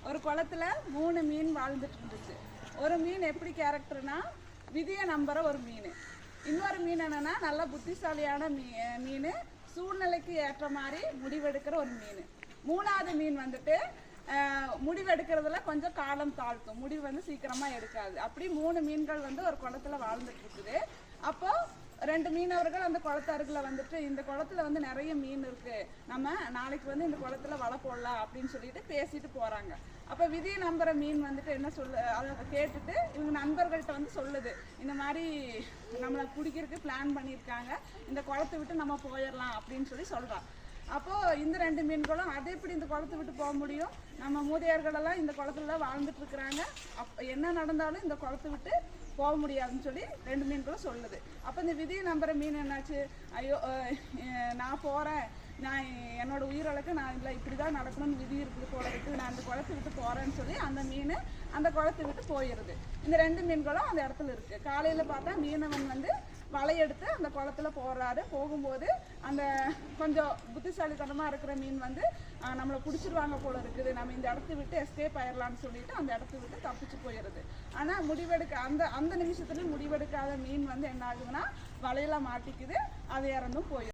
ஒரு குளத்துல 3 மீன் வாழ்ந்துட்டு இருந்துச்சு. ஒரு மீன் எப்படி கேரக்டர்னா விதியை நம்புற ஒரு மீன். இன்னொரு மீன் என்னன்னா நல்ல புத்திசாலியான மீன், சூழ்நிலைக்கு ஏற்ற மாதிரி முடிவெடுக்கிற ஒரு மீன். மூணாவது மீன் வந்துட்டு முடிவெடுக்கிறதுல கொஞ்சம் காலம் தாழ்த்தும், முடிவு வந்து சீக்கிரமா எடுக்காது. அப்படி 3 மீன்கள் வந்து ஒரு குளத்துல வாழ்ந்துட்டு இருக்குது. அப்போ 2 மீனவர்கள் அந்த குளத்து அருகில் வந்துட்டு இந்த குளத்துல வந்து நிறைய மீன் இருக்கு, நம்ம நாளைக்கு வந்து இந்த குளத்துல வலை போடலாம் அப்படின்னு சொல்லிட்டு பேசிட்டு போறாங்க. அப்ப விதியை நம்புற மீன் வந்துட்டு என்ன அதை கேட்டுட்டு இவங்க நண்பர்கள்ட்ட வந்து சொல்லுது, இந்த மாதிரி நம்மளை பிடிக்கிறதுக்கு பிளான் பண்ணியிருக்காங்க, இந்த குளத்தை விட்டு நம்ம போயிடலாம் அப்படின்னு சொல்றான். அப்போ இந்த 2 மீன்களும் அதை எப்படி இந்த குளத்தை விட்டு போக முடியும், நம்ம மூதையர்களெல்லாம் இந்த குளத்துல வாழ்ந்துட்டு இருக்கிறாங்க, என்ன நடந்தாலும் இந்த குளத்தை விட்டு போக முடியாதுன்னு சொல்லி 2 மீன்களும் சொல்லுது. அப்போ இந்த விதியை நம்புற மீன் என்னாச்சு, ஐயோ நான் போகிறேன், நான் என்னோட உயிரிழக்க நான் இல்லை இப்படி தான் நடக்கணும்னு விதி இருக்குது போல இருக்குது, நான் அந்த குளத்தை விட்டு போகிறேன்னு சொல்லி அந்த மீன் அந்த குளத்தை விட்டு போயிடுது. இந்த 2 மீன்களும் அந்த இடத்துல இருக்குது. காலையில் பார்த்தா மீனவன் வந்து வலையெடுத்து அந்த குளத்துல போடுறாரு. போகும்போது அந்த கொஞ்சம் புத்திசாலித்தனமாக இருக்கிற மீன் வந்து நம்மளை பிடிச்சிருவாங்க போல இருக்குது, நம்ம இந்த இடத்த விட்டு எஸ்கேப் ஆயிடலான்னு சொல்லிட்டு அந்த இடத்த விட்டு தப்பிச்சு போயிடுது. ஆனால் முடிவெடுக்க அந்த நிமிஷத்துல முடிவெடுக்காத மீன் வந்து என்ன ஆகுதுன்னா வலையில மாட்டிக்குது, அது இறந்தும் போயிடுது.